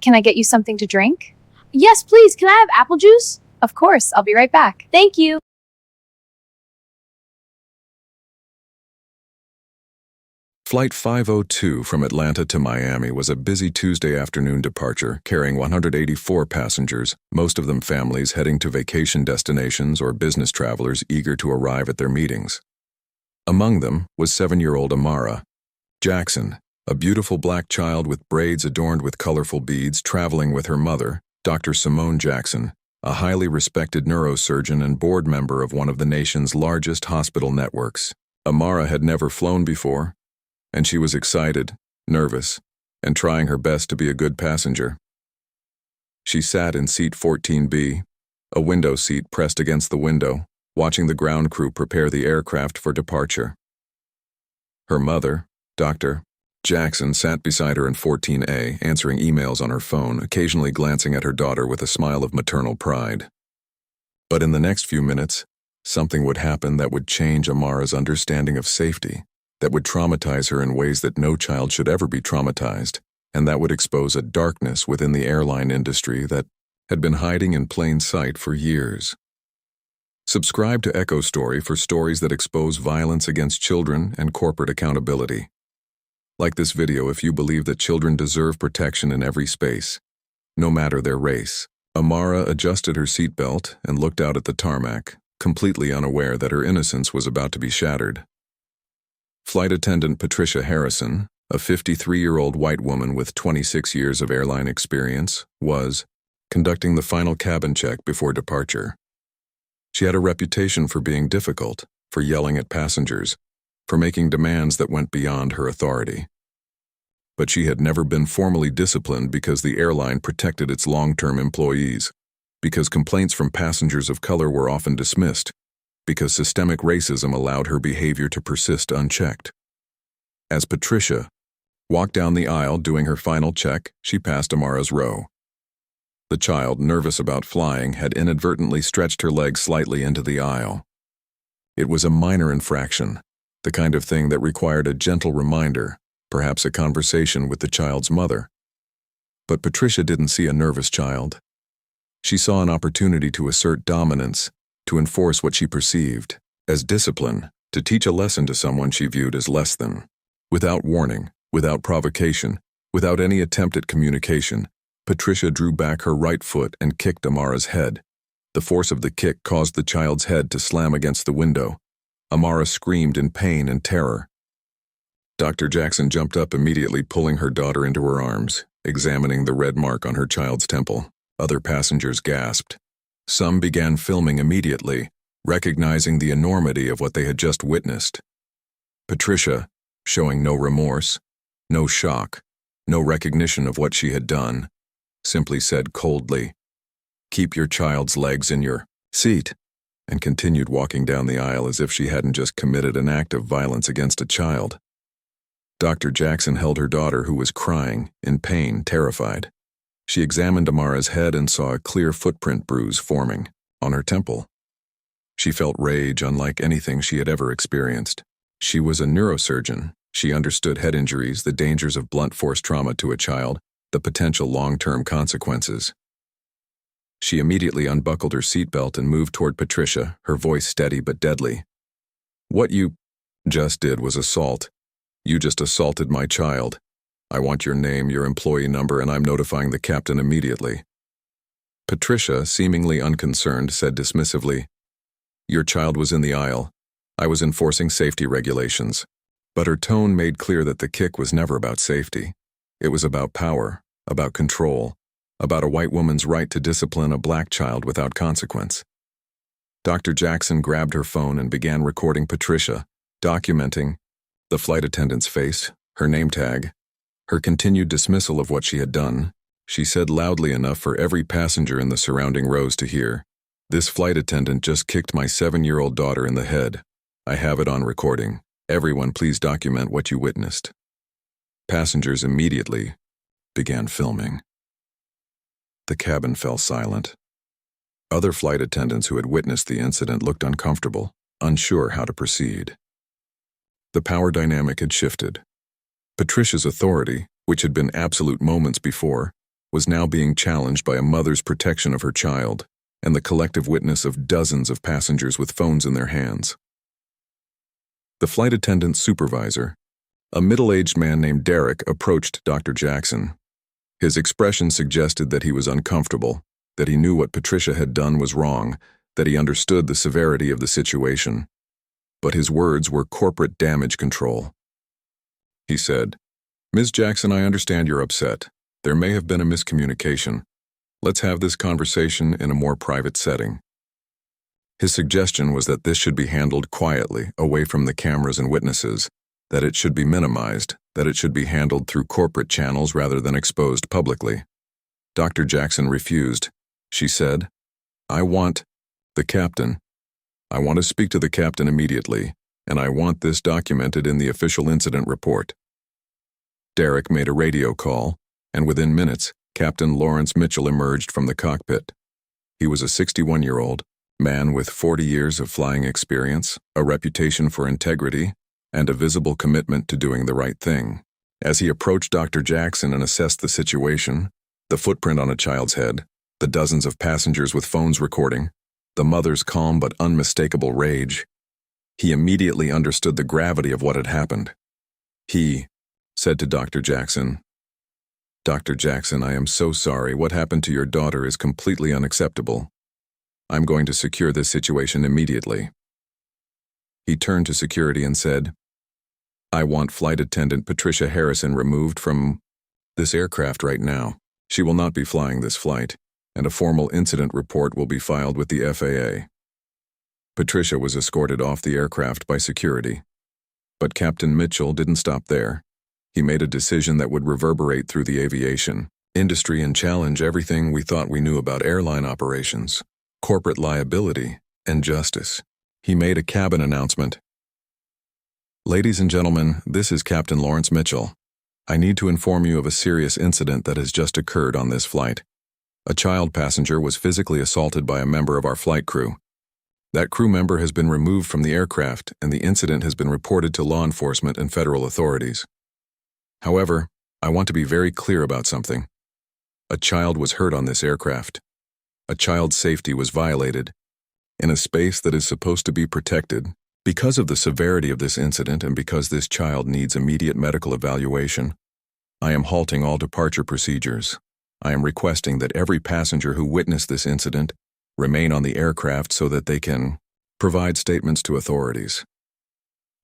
Can I get you something to drink? Yes, please. Can I have apple juice? Of course, I'll be right back. Thank you. Flight 502 from Atlanta to Miami was a busy Tuesday afternoon departure carrying 184 passengers, most of them families heading to vacation destinations or business travelers eager to arrive at their meetings. Among them was 7-year-old Amara Jackson, a beautiful black child with braids adorned with colorful beads, traveling with her mother, Dr. Simone Jackson, a highly respected neurosurgeon and board member of one of the nation's largest hospital networks. Amara had never flown before, and she was excited, nervous, and trying her best to be a good passenger. She sat in seat 14B, a window seat pressed against the window, watching the ground crew prepare the aircraft for departure. Her mother, Dr. Jackson, sat beside her in 14A, answering emails on her phone, occasionally glancing at her daughter with a smile of maternal pride. But in the next few minutes, something would happen that would change Amara's understanding of safety, that would traumatize her in ways that no child should ever be traumatized, and that would expose a darkness within the airline industry that had been hiding in plain sight for years. Subscribe to Echo Story for stories that expose violence against children and corporate accountability. Like this video if you believe that children deserve protection in every space, no matter their race. Amara adjusted her seatbelt and looked out at the tarmac, completely unaware that her innocence was about to be shattered. Flight attendant Patricia Harrison, a 53-year-old white woman with 26 years of airline experience, was conducting the final cabin check before departure. She had a reputation for being difficult, for yelling at passengers, for making demands that went beyond her authority. But she had never been formally disciplined because the airline protected its long-term employees, because complaints from passengers of color were often dismissed, because systemic racism allowed her behavior to persist unchecked. As Patricia walked down the aisle doing her final check, she passed Amara's row. The child, nervous about flying, had inadvertently stretched her leg slightly into the aisle. It was a minor infraction, the kind of thing that required a gentle reminder, perhaps a conversation with the child's mother. But Patricia didn't see a nervous child. She saw an opportunity to assert dominance, to enforce what she perceived as discipline, to teach a lesson to someone she viewed as less than. Without warning, without provocation, without any attempt at communication, Patricia drew back her right foot and kicked Amara's head. The force of the kick caused the child's head to slam against the window. Amara screamed in pain and terror. Dr. Jackson jumped up immediately, pulling her daughter into her arms, examining the red mark on her child's temple. Other passengers gasped. Some began filming immediately, recognizing the enormity of what they had just witnessed. Patricia, showing no remorse, no shock, no recognition of what she had done, simply said coldly, "Keep your child's legs in your seat," and continued walking down the aisle as if she hadn't just committed an act of violence against a child. Dr. Jackson held her daughter, who was crying, in pain, terrified. She examined Amara's head and saw a clear footprint bruise forming on her temple. She felt rage unlike anything she had ever experienced. She was a neurosurgeon. She understood head injuries, the dangers of blunt force trauma to a child, the potential long-term consequences. She immediately unbuckled her seatbelt and moved toward Patricia, her voice steady but deadly. "What you just did was assault. You just assaulted my child. I want your name, your employee number, and I'm notifying the captain immediately." Patricia, seemingly unconcerned, said dismissively, "Your child was in the aisle. I was enforcing safety regulations." But her tone made clear that the kick was never about safety. It was about power, about control, about a white woman's right to discipline a black child without consequence. Dr. Jackson grabbed her phone and began recording Patricia, documenting the flight attendant's face, her name tag, her continued dismissal of what she had done. She said loudly enough for every passenger in the surrounding rows to hear, "This flight attendant just kicked my 7-year-old daughter in the head. I have it on recording. Everyone please document what you witnessed." Passengers immediately began filming. The cabin fell silent. Other flight attendants who had witnessed the incident looked uncomfortable, unsure how to proceed. The power dynamic had shifted. Patricia's authority, which had been absolute moments before, was now being challenged by a mother's protection of her child and the collective witness of dozens of passengers with phones in their hands. The flight attendant's supervisor, a middle-aged man named Derek, approached Dr. Jackson. His expression suggested that he was uncomfortable, that he knew what Patricia had done was wrong, that he understood the severity of the situation. But his words were corporate damage control. He said, "Ms. Jackson, I understand you're upset. There may have been a miscommunication. Let's have this conversation in a more private setting." His suggestion was that this should be handled quietly, away from the cameras and witnesses, that it should be minimized, that it should be handled through corporate channels rather than exposed publicly. Dr. Jackson refused. She said, "I want the captain. I want to speak to the captain immediately, and I want this documented in the official incident report." Derek made a radio call, and within minutes, Captain Lawrence Mitchell emerged from the cockpit. He was a 61-year-old man with 40 years of flying experience, a reputation for integrity, and a visible commitment to doing the right thing. As he approached Dr. Jackson and assessed the situation, the footprint on a child's head, the dozens of passengers with phones recording, the mother's calm but unmistakable rage, he immediately understood the gravity of what had happened. He said to Dr. Jackson, "Dr. Jackson, I am so sorry. What happened to your daughter is completely unacceptable. I'm going to secure this situation immediately." He turned to security and said, "I want Flight Attendant Patricia Harrison removed from this aircraft right now. She will not be flying this flight, and a formal incident report will be filed with the FAA." Patricia was escorted off the aircraft by security. But Captain Mitchell didn't stop there. He made a decision that would reverberate through the aviation industry and challenge everything we thought we knew about airline operations, corporate liability, and justice. He made a cabin announcement. "Ladies and gentlemen, this is Captain Lawrence Mitchell. I need to inform you of a serious incident that has just occurred on this flight. A child passenger was physically assaulted by a member of our flight crew. That crew member has been removed from the aircraft, and the incident has been reported to law enforcement and federal authorities. However, I want to be very clear about something. A child was hurt on this aircraft. A child's safety was violated in a space that is supposed to be protected. Because of the severity of this incident and because this child needs immediate medical evaluation, I am halting all departure procedures. I am requesting that every passenger who witnessed this incident remain on the aircraft so that they can provide statements to authorities.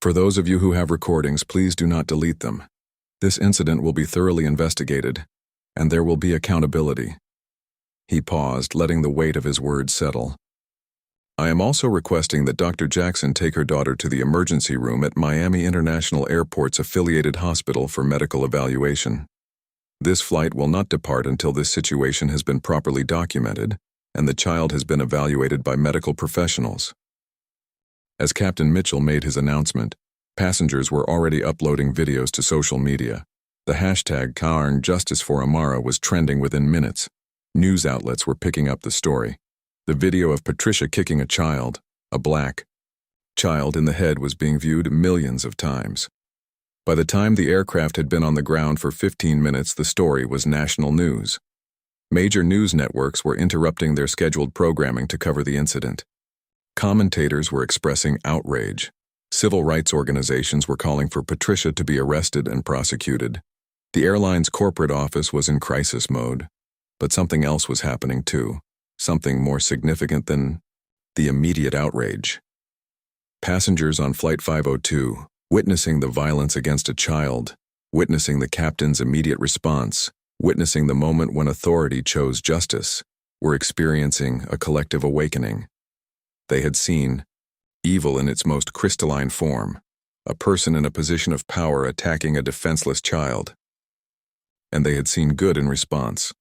For those of you who have recordings, please do not delete them. This incident will be thoroughly investigated, and there will be accountability." He paused, letting the weight of his words settle. "I am also requesting that Dr. Jackson take her daughter to the emergency room at Miami International Airport's affiliated hospital for medical evaluation. This flight will not depart until this situation has been properly documented and the child has been evaluated by medical professionals." As Captain Mitchell made his announcement, passengers were already uploading videos to social media. The hashtag #CarnJusticeForAmara was trending within minutes. News outlets were picking up the story. The video of Patricia kicking a child, a black child, in the head was being viewed millions of times. By the time the aircraft had been on the ground for 15 minutes, the story was national news. Major news networks were interrupting their scheduled programming to cover the incident. Commentators were expressing outrage. Civil rights organizations were calling for Patricia to be arrested and prosecuted. The airline's corporate office was in crisis mode. But something else was happening too. Something more significant than the immediate outrage. Passengers on Flight 502, witnessing the violence against a child, witnessing the captain's immediate response, witnessing the moment when authority chose justice, were experiencing a collective awakening. They had seen evil in its most crystalline form, a person in a position of power attacking a defenseless child. And they had seen good in response.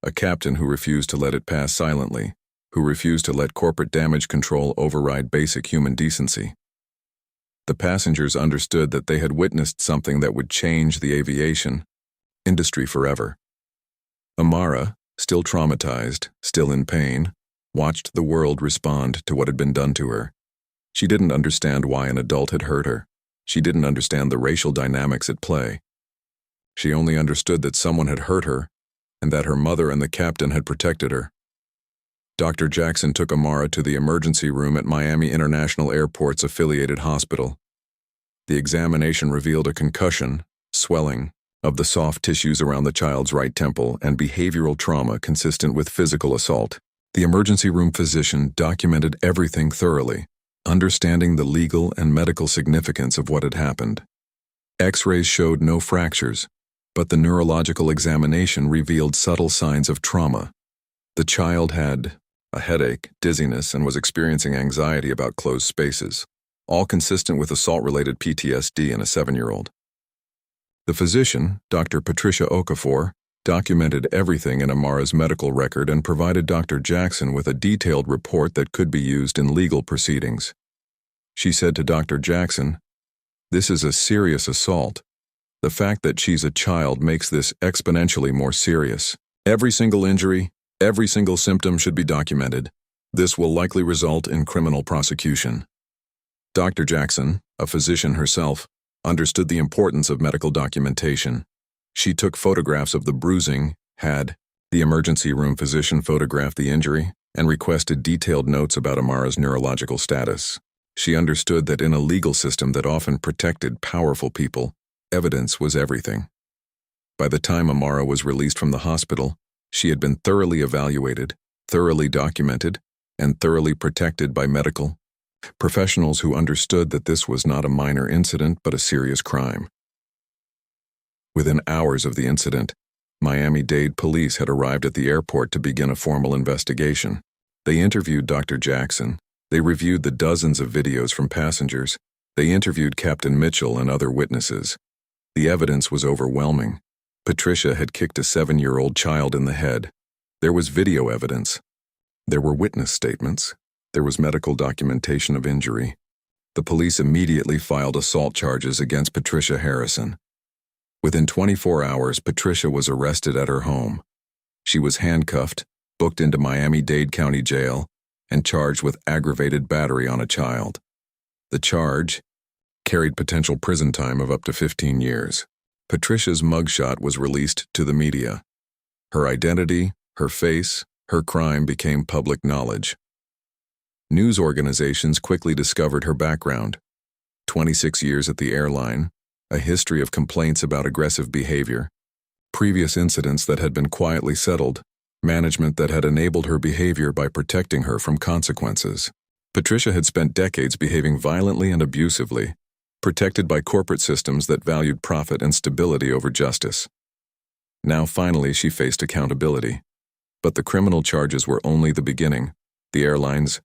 A captain who refused to let it pass silently, who refused to let corporate damage control override basic human decency. The passengers understood that they had witnessed something that would change the aviation industry forever. Amara, still traumatized, still in pain, watched the world respond to what had been done to her. She didn't understand why an adult had hurt her. She didn't understand the racial dynamics at play. She only understood that someone had hurt her and that her mother and the captain had protected her. Dr. Jackson took Amara to the emergency room at Miami International Airport's affiliated hospital. The examination revealed a concussion, swelling, of the soft tissues around the child's right temple, and behavioral trauma consistent with physical assault. The emergency room physician documented everything thoroughly, understanding the legal and medical significance of what had happened. X-rays showed no fractures, but the neurological examination revealed subtle signs of trauma. The child had a headache, dizziness, and was experiencing anxiety about closed spaces, all consistent with assault-related PTSD in a 7-year-old. The physician, Dr. Patricia Okafor, documented everything in Amara's medical record and provided Dr. Jackson with a detailed report that could be used in legal proceedings. She said to Dr. Jackson, "This is a serious assault. The fact that she's a child makes this exponentially more serious. Every single injury, every single symptom should be documented. This will likely result in criminal prosecution." Dr. Jackson, a physician herself, understood the importance of medical documentation. She took photographs of the bruising, had the emergency room physician photograph the injury, and requested detailed notes about Amara's neurological status. She understood that in a legal system that often protected powerful people, evidence was everything. By the time Amara was released from the hospital, she had been thoroughly evaluated, thoroughly documented, and thoroughly protected by medical professionals who understood that this was not a minor incident but a serious crime. Within hours of the incident, Miami-Dade police had arrived at the airport to begin a formal investigation. They interviewed Dr. Jackson. They reviewed the dozens of videos from passengers. They interviewed Captain Mitchell and other witnesses. The evidence was overwhelming. Patricia had kicked a 7-year-old child in the head. There was video evidence. There were witness statements. There was medical documentation of injury. The police immediately filed assault charges against Patricia Harrison. Within 24 hours, Patricia was arrested at her home. She was handcuffed, booked into Miami-Dade County Jail, and charged with aggravated battery on a child. The charge carried potential prison time of up to 15 years. Patricia's mugshot was released to the media. Her identity, her face, her crime became public knowledge. News organizations quickly discovered her background: 26 years at the airline, a history of complaints about aggressive behavior, previous incidents that had been quietly settled, management that had enabled her behavior by protecting her from consequences. Patricia had spent decades behaving violently and abusively, protected by corporate systems that valued profit and stability over justice. Now finally she faced accountability. But the criminal charges were only the beginning. The airline's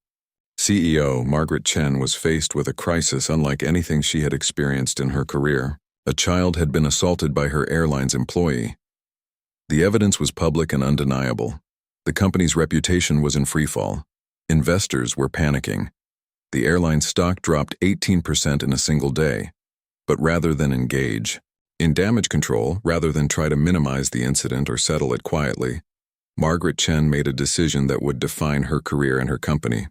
CEO, Margaret Chen, was faced with a crisis unlike anything she had experienced in her career. A child had been assaulted by her airline's employee. The evidence was public and undeniable. The company's reputation was in freefall. Investors were panicking. The airline's stock dropped 18% in a single day. But rather than engage in damage control, rather than try to minimize the incident or settle it quietly, Margaret Chen made a decision that would define her career and her company.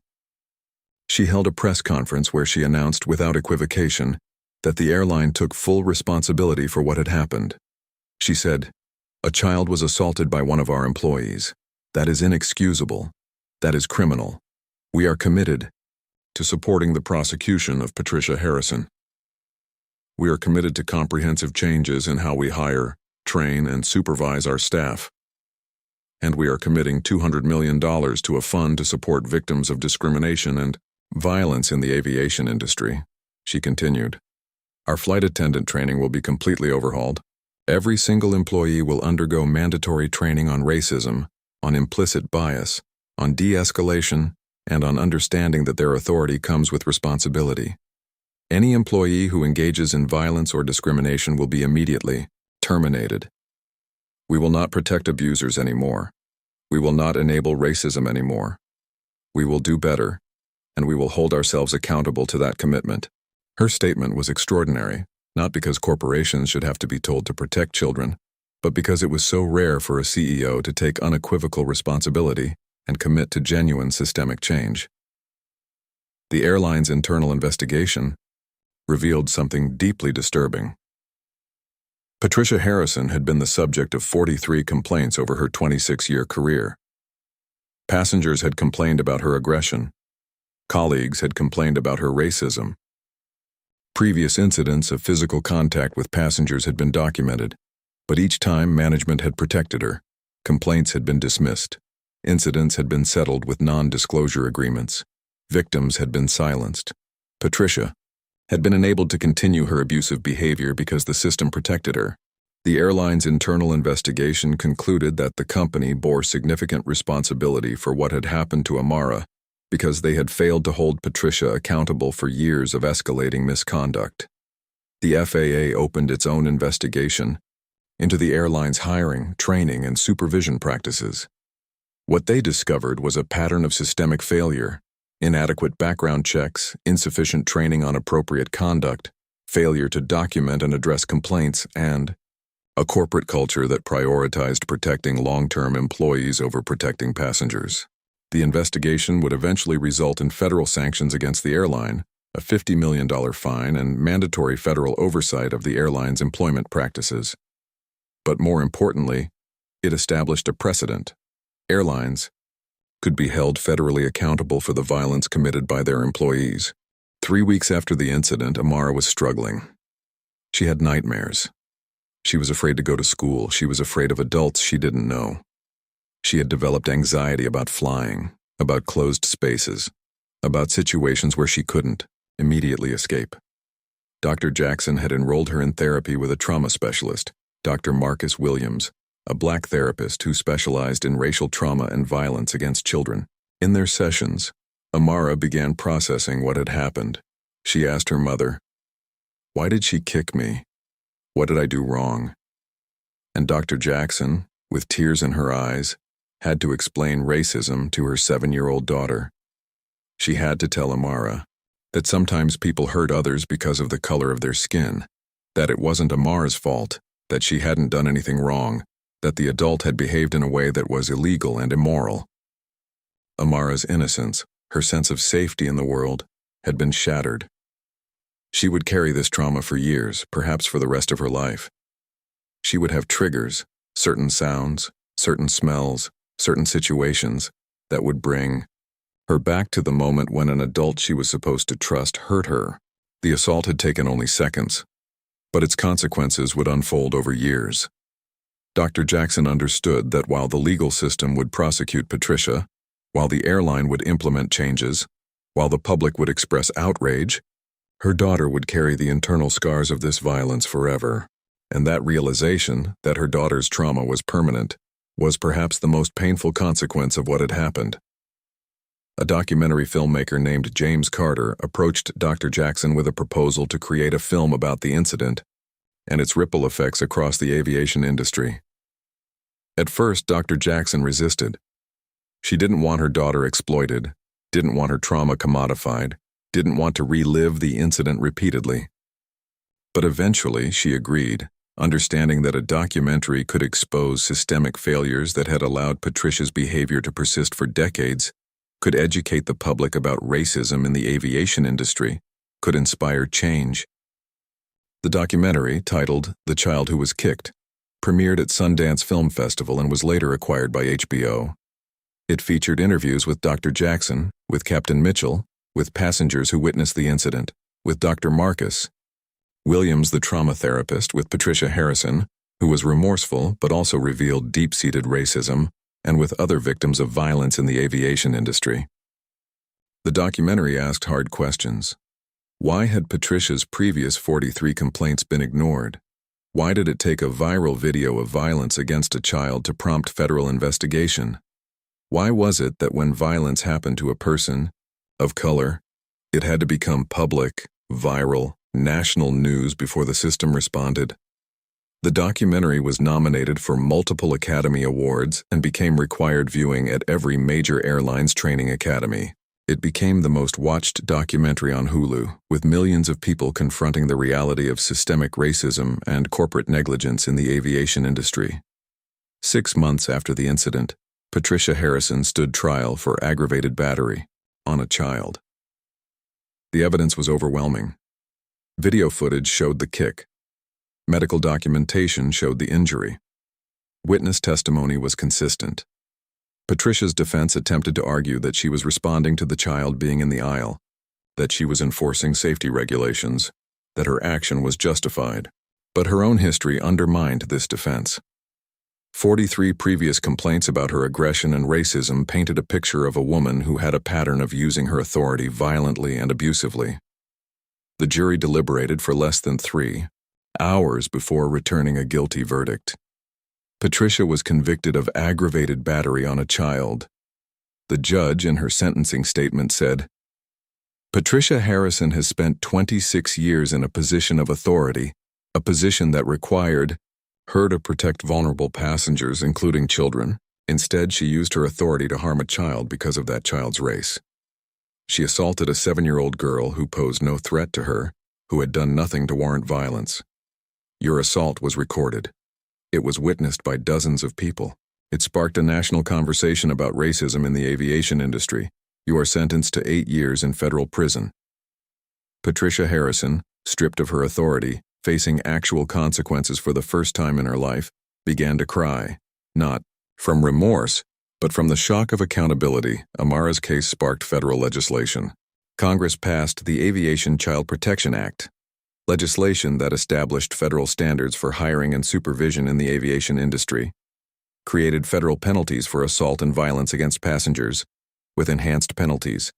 She held a press conference where she announced without equivocation that the airline took full responsibility for what had happened. She said, "A child was assaulted by one of our employees. That is inexcusable. That is criminal. We are committed to supporting the prosecution of Patricia Harrison. We are committed to comprehensive changes in how we hire, train, and supervise our staff. And we are committing $200 million to a fund to support victims of discrimination and violence in the aviation industry," she continued. "Our flight attendant training will be completely overhauled. Every single employee will undergo mandatory training on racism, on implicit bias, on de-escalation, and on understanding that their authority comes with responsibility. Any employee who engages in violence or discrimination will be immediately terminated. We will not protect abusers anymore. We will not enable racism anymore. We will do better, and we will hold ourselves accountable to that commitment." Her statement was extraordinary, not because corporations should have to be told to protect children, but because it was so rare for a CEO to take unequivocal responsibility and commit to genuine systemic change. The airline's internal investigation revealed something deeply disturbing. Patricia Harrison had been the subject of 43 complaints over her 26-year career. Passengers had complained about her aggression. Colleagues had complained about her racism. Previous incidents of physical contact with passengers had been documented, but each time management had protected her. Complaints had been dismissed. Incidents had been settled with non-disclosure agreements. Victims had been silenced. Patricia had been enabled to continue her abusive behavior because the system protected her. The airline's internal investigation concluded that the company bore significant responsibility for what had happened to Amara because they had failed to hold Patricia accountable for years of escalating misconduct. The FAA opened its own investigation into the airline's hiring, training, and supervision practices. What they discovered was a pattern of systemic failure: inadequate background checks, insufficient training on appropriate conduct, failure to document and address complaints, and a corporate culture that prioritized protecting long-term employees over protecting passengers. The investigation would eventually result in federal sanctions against the airline, a $50 million fine, and mandatory federal oversight of the airline's employment practices. But more importantly, it established a precedent. Airlines could be held federally accountable for the violence committed by their employees. 3 weeks after the incident, Amara was struggling. She had nightmares. She was afraid to go to school. She was afraid of adults she didn't know. She had developed anxiety about flying, about closed spaces, about situations where she couldn't immediately escape. Dr. Jackson had enrolled her in therapy with a trauma specialist, Dr. Marcus Williams, a black therapist who specialized in racial trauma and violence against children. In their sessions, Amara began processing what had happened. She asked her mother, "Why did she kick me? What did I do wrong?" And Dr. Jackson, with tears in her eyes, had to explain racism to her 7-year-old daughter. She had to tell Amara that sometimes people hurt others because of the color of their skin, that it wasn't Amara's fault, that she hadn't done anything wrong, that the adult had behaved in a way that was illegal and immoral. Amara's innocence, her sense of safety in the world, had been shattered. She would carry this trauma for years, perhaps for the rest of her life. She would have triggers, certain sounds, certain smells, certain situations that would bring her back to the moment when an adult she was supposed to trust hurt her. The assault had taken only seconds, but its consequences would unfold over years. Dr. Jackson understood that while the legal system would prosecute Patricia, while the airline would implement changes, while the public would express outrage, her daughter would carry the internal scars of this violence forever. And that realization that her daughter's trauma was permanent was perhaps the most painful consequence of what had happened. A documentary filmmaker named James Carter approached Dr. Jackson with a proposal to create a film about the incident and its ripple effects across the aviation industry. At first, Dr. Jackson resisted. She didn't want her daughter exploited, didn't want her trauma commodified, didn't want to relive the incident repeatedly. But eventually, she agreed, understanding that a documentary could expose systemic failures that had allowed Patricia's behavior to persist for decades, could educate the public about racism in the aviation industry, could inspire change. The documentary, titled The Child Who Was Kicked, premiered at Sundance Film Festival and was later acquired by HBO. It featured interviews with Dr. Jackson, with Captain Mitchell, with passengers who witnessed the incident, with Dr. Marcus Williams, the trauma therapist, with Patricia Harrison, who was remorseful but also revealed deep-seated racism, and with other victims of violence in the aviation industry. The documentary asked hard questions. Why had Patricia's previous 43 complaints been ignored? Why did it take a viral video of violence against a child to prompt federal investigation? Why was it that when violence happened to a person of color, it had to become public, viral, national news before the system responded? The documentary was nominated for multiple Academy Awards and became required viewing at every major airline's training academy. It became the most watched documentary on Hulu, with millions of people confronting the reality of systemic racism and corporate negligence in the aviation industry. 6 months after the incident, Patricia Harrison stood trial for aggravated battery on a child. The evidence was overwhelming. Video footage showed the kick. Medical documentation showed the injury. Witness testimony was consistent. Patricia's defense attempted to argue that she was responding to the child being in the aisle, that she was enforcing safety regulations, that her action was justified. But her own history undermined this defense. 43 previous complaints about her aggression and racism painted a picture of a woman who had a pattern of using her authority violently and abusively. The jury deliberated for less than 3 hours before returning a guilty verdict. Patricia was convicted of aggravated battery on a child. The judge, in her sentencing statement, said, "Patricia Harrison has spent 26 years in a position of authority, a position that required her to protect vulnerable passengers, including children. Instead, she used her authority to harm a child because of that child's race. She assaulted a 7-year-old girl who posed no threat to her, who had done nothing to warrant violence. Your assault was recorded. It was witnessed by dozens of people. It sparked a national conversation about racism in the aviation industry. You are sentenced to 8 years in federal prison." Patricia Harrison, stripped of her authority, facing actual consequences for the first time in her life, began to cry, not from remorse, but from the shock of accountability. Amara's case sparked federal legislation. Congress passed the Aviation Child Protection Act, legislation that established federal standards for hiring and supervision in the aviation industry, created federal penalties for assault and violence against passengers, with enhanced penalties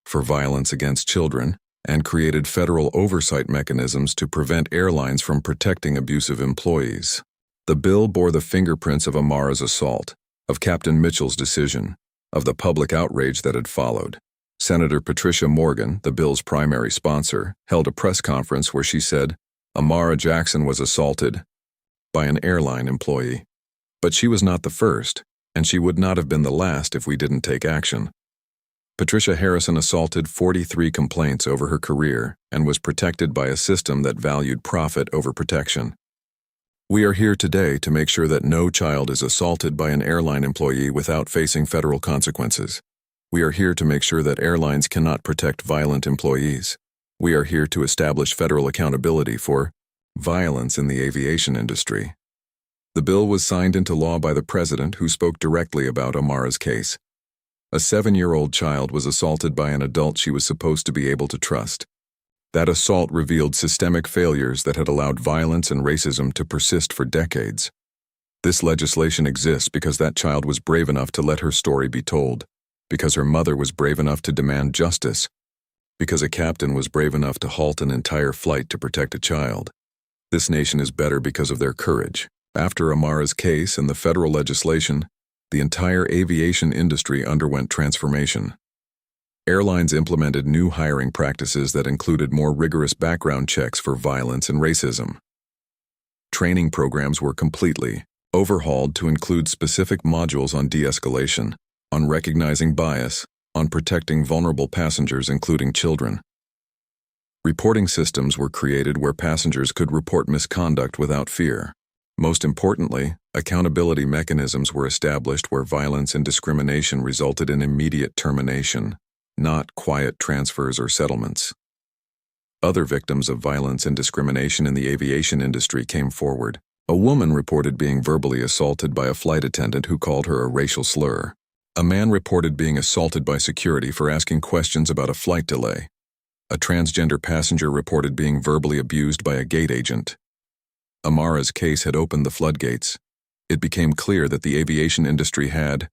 for violence against children, and created federal oversight mechanisms to prevent airlines from protecting abusive employees. The bill bore the fingerprints of Amara's assault, of Captain Mitchell's decision, of the public outrage that had followed. Senator Patricia Morgan, the bill's primary sponsor, held a press conference where she said, "Amara Jackson was assaulted by an airline employee. But she was not the first, and she would not have been the last if we didn't take action." Patricia Harrison assaulted 43 complaints over her career and was protected by a system that valued profit over protection. We are here today to make sure that no child is assaulted by an airline employee without facing federal consequences. We are here to make sure that airlines cannot protect violent employees. We are here to establish federal accountability for violence in the aviation industry. The bill was signed into law by the president, who spoke directly about Amara's case. A 7-year-old child was assaulted by an adult she was supposed to be able to trust. That assault revealed systemic failures that had allowed violence and racism to persist for decades. This legislation exists because that child was brave enough to let her story be told, because her mother was brave enough to demand justice, because a captain was brave enough to halt an entire flight to protect a child. This nation is better because of their courage. After Amara's case and the federal legislation, the entire aviation industry underwent transformation. Airlines implemented new hiring practices that included more rigorous background checks for violence and racism. Training programs were completely overhauled to include specific modules on de-escalation, on recognizing bias, on protecting vulnerable passengers, including children. Reporting systems were created where passengers could report misconduct without fear. Most importantly, accountability mechanisms were established where violence and discrimination resulted in immediate termination, not quiet transfers or settlements. Other victims of violence and discrimination in the aviation industry came forward. A woman reported being verbally assaulted by a flight attendant who called her a racial slur. A man reported being assaulted by security for asking questions about a flight delay. A transgender passenger reported being verbally abused by a gate agent. Amara's case had opened the floodgates. It became clear that the aviation industry had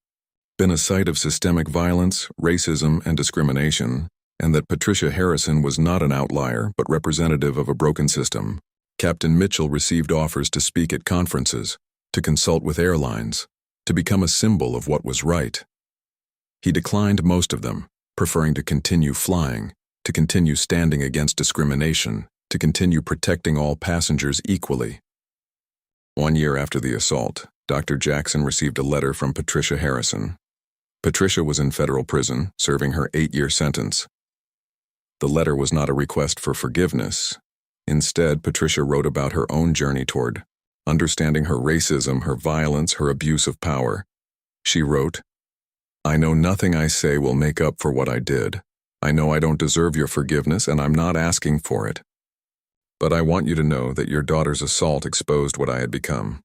been a site of systemic violence, racism, and discrimination, and that Patricia Harrison was not an outlier but representative of a broken system. Captain Mitchell received offers to speak at conferences, to consult with airlines, to become a symbol of what was right. He declined most of them, preferring to continue flying, to continue standing against discrimination, to continue protecting all passengers equally. 1 year after the assault, Dr. Jackson received a letter from Patricia Harrison. Patricia was in federal prison, serving her 8-year sentence. The letter was not a request for forgiveness. Instead, Patricia wrote about her own journey toward understanding her racism, her violence, her abuse of power. She wrote, "I know nothing I say will make up for what I did. I know I don't deserve your forgiveness, and I'm not asking for it. But I want you to know that your daughter's assault exposed what I had become.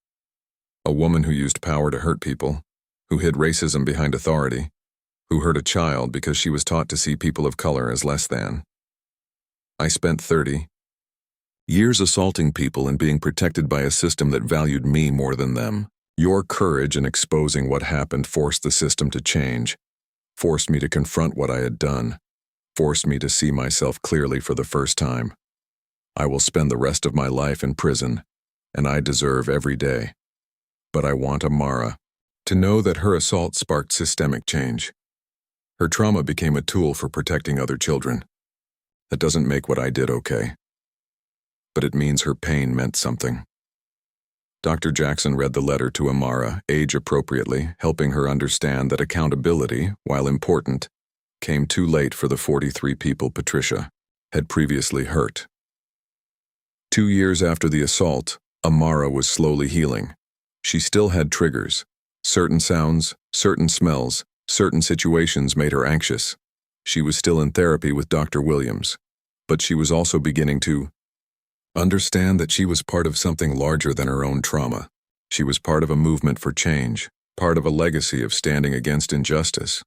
A woman who used power to hurt people, who hid racism behind authority, who hurt a child because she was taught to see people of color as less than. I spent 30 years assaulting people and being protected by a system that valued me more than them. Your courage in exposing what happened forced the system to change, forced me to confront what I had done, forced me to see myself clearly for the first time. I will spend the rest of my life in prison, and I deserve every day. But I want Amara to know that her assault sparked systemic change. Her trauma became a tool for protecting other children. That doesn't make what I did okay, but it means her pain meant something. Dr. Jackson read the letter to Amara, age-appropriately, helping her understand that accountability, while important, came too late for the 43 people Patricia had previously hurt. 2 years after the assault, Amara was slowly healing. She still had triggers. Certain sounds, certain smells, certain situations made her anxious. She was still in therapy with Dr. Williams, but she was also beginning to understand that she was part of something larger than her own trauma. She was part of a movement for change, part of a legacy of standing against injustice.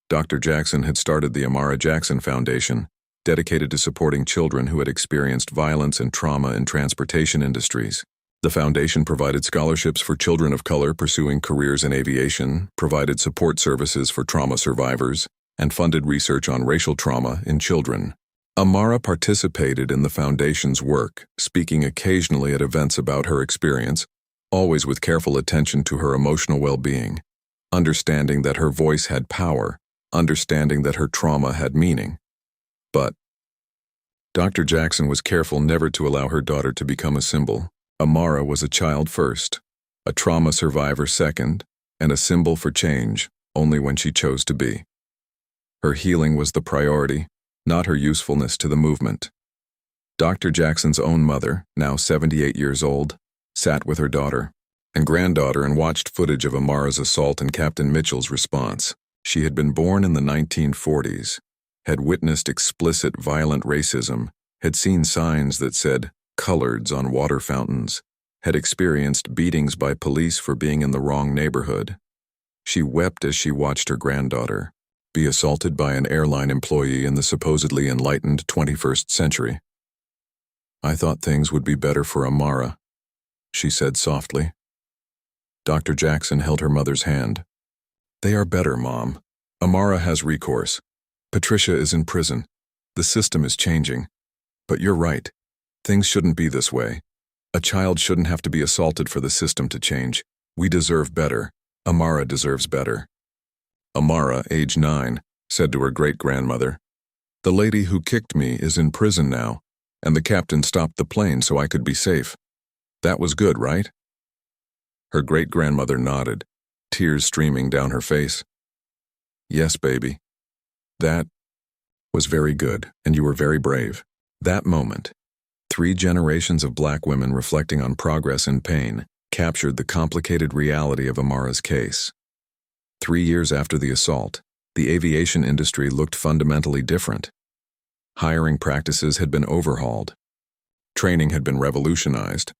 Dr. Jackson had started the Amara Jackson Foundation, dedicated to supporting children who had experienced violence and trauma in transportation industries. The foundation provided scholarships for children of color pursuing careers in aviation, provided support services for trauma survivors, and funded research on racial trauma in children. Amara participated in the foundation's work, speaking occasionally at events about her experience, always with careful attention to her emotional well-being, understanding that her voice had power, understanding that her trauma had meaning. But Dr. Jackson was careful never to allow her daughter to become a symbol. Amara was a child first, a trauma survivor second, and a symbol for change only when she chose to be. Her healing was the priority, not her usefulness to the movement. Dr. Jackson's own mother, now 78 years old, sat with her daughter and granddaughter and watched footage of Amara's assault and Captain Mitchell's response. She had been born in the 1940s, had witnessed explicit violent racism, had seen signs that said "coloreds" on water fountains, had experienced beatings by police for being in the wrong neighborhood. She wept as she watched her granddaughter be assaulted by an airline employee in the supposedly enlightened 21st century. "I thought things would be better for Amara," she said softly. Dr. Jackson held her mother's hand. "They are better, Mom. Amara has recourse. Patricia is in prison. The system is changing. But you're right. Things shouldn't be this way. A child shouldn't have to be assaulted for the system to change. We deserve better. Amara deserves better." Amara, age 9, said to her great-grandmother, "The lady who kicked me is in prison now, and the captain stopped the plane so I could be safe. That was good, right?" Her great-grandmother nodded, tears streaming down her face. "Yes, baby. That was very good, and you were very brave." That moment, 3 generations of black women reflecting on progress and pain, captured the complicated reality of Amara's case. 3 years after the assault, the aviation industry looked fundamentally different. Hiring practices had been overhauled. Training had been revolutionized.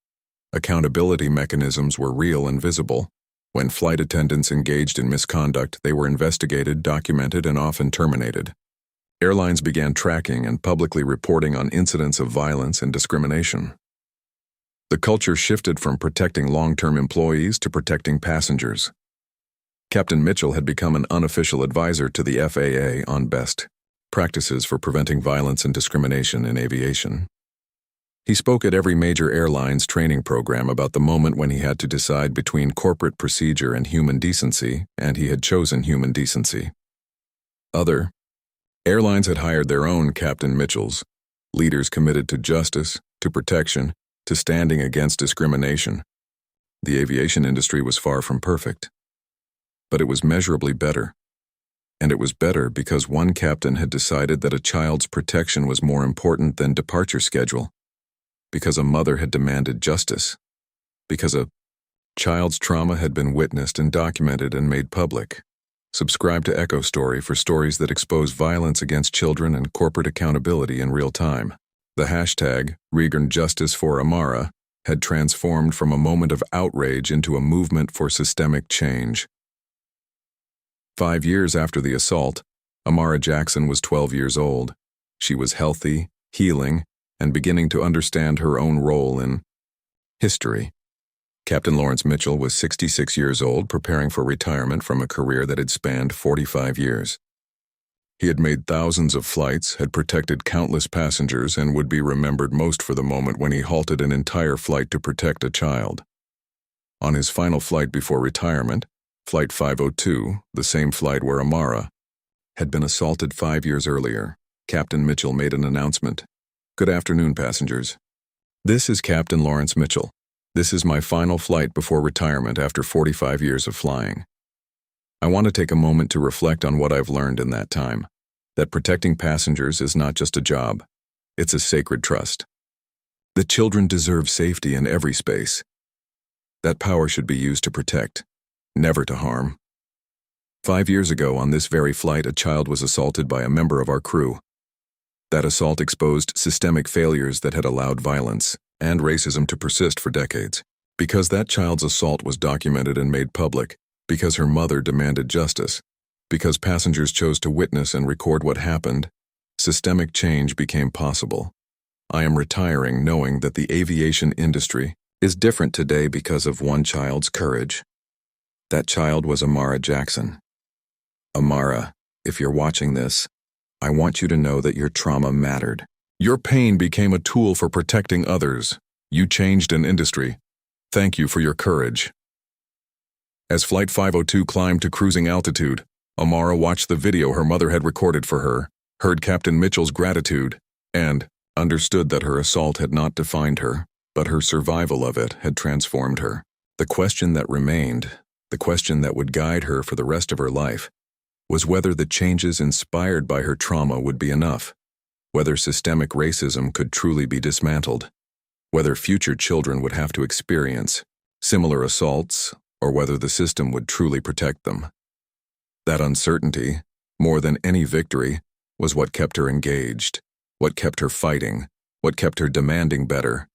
Accountability mechanisms were real and visible. When flight attendants engaged in misconduct, they were investigated, documented, and often terminated. Airlines began tracking and publicly reporting on incidents of violence and discrimination. The culture shifted from protecting long-term employees to protecting passengers. Captain Mitchell had become an unofficial advisor to the FAA on best practices for preventing violence and discrimination in aviation. He spoke at every major airline's training program about the moment when he had to decide between corporate procedure and human decency, and he had chosen human decency. Other airlines had hired their own Captain Mitchells, leaders committed to justice, to protection, to standing against discrimination. The aviation industry was far from perfect, but it was measurably better. And it was better because one captain had decided that a child's protection was more important than departure schedule, because a mother had demanded justice, because a child's trauma had been witnessed and documented and made public. Subscribe to Echo Story for stories that expose violence against children and corporate accountability in real time. The hashtag, Regan Justice for Amara, had transformed from a moment of outrage into a movement for systemic change. 5 years after the assault, Amara Jackson was 12 years old. She was healthy, healing, and beginning to understand her own role in history. Captain Lawrence Mitchell was 66 years old, preparing for retirement from a career that had spanned 45 years. He had made thousands of flights, had protected countless passengers, and would be remembered most for the moment when he halted an entire flight to protect a child. On his final flight before retirement, Flight 502, the same flight where Amara had been assaulted 5 years earlier, Captain Mitchell made an announcement. "Good afternoon, passengers. This is Captain Lawrence Mitchell. This is my final flight before retirement after 45 years of flying. I want to take a moment to reflect on what I've learned in that time, that protecting passengers is not just a job, it's a sacred trust. The children deserve safety in every space. That power should be used to protect, never to harm. 5 years ago on this very flight, a child was assaulted by a member of our crew. That assault exposed systemic failures that had allowed violence and racism to persist for decades. Because that child's assault was documented and made public, because her mother demanded justice, because passengers chose to witness and record what happened, systemic change became possible. I am retiring knowing that the aviation industry is different today because of one child's courage. That child was Amara Jackson. Amara, if you're watching this, I want you to know that your trauma mattered. Your pain became a tool for protecting others. You changed an industry. Thank you for your courage." As Flight 502 climbed to cruising altitude, Amara watched the video her mother had recorded for her, heard Captain Mitchell's gratitude, and understood that her assault had not defined her, but her survival of it had transformed her. The question that remained, the question that would guide her for the rest of her life, was whether the changes inspired by her trauma would be enough, whether systemic racism could truly be dismantled, whether future children would have to experience similar assaults, or whether the system would truly protect them. That uncertainty, more than any victory, was what kept her engaged, what kept her fighting, what kept her demanding better.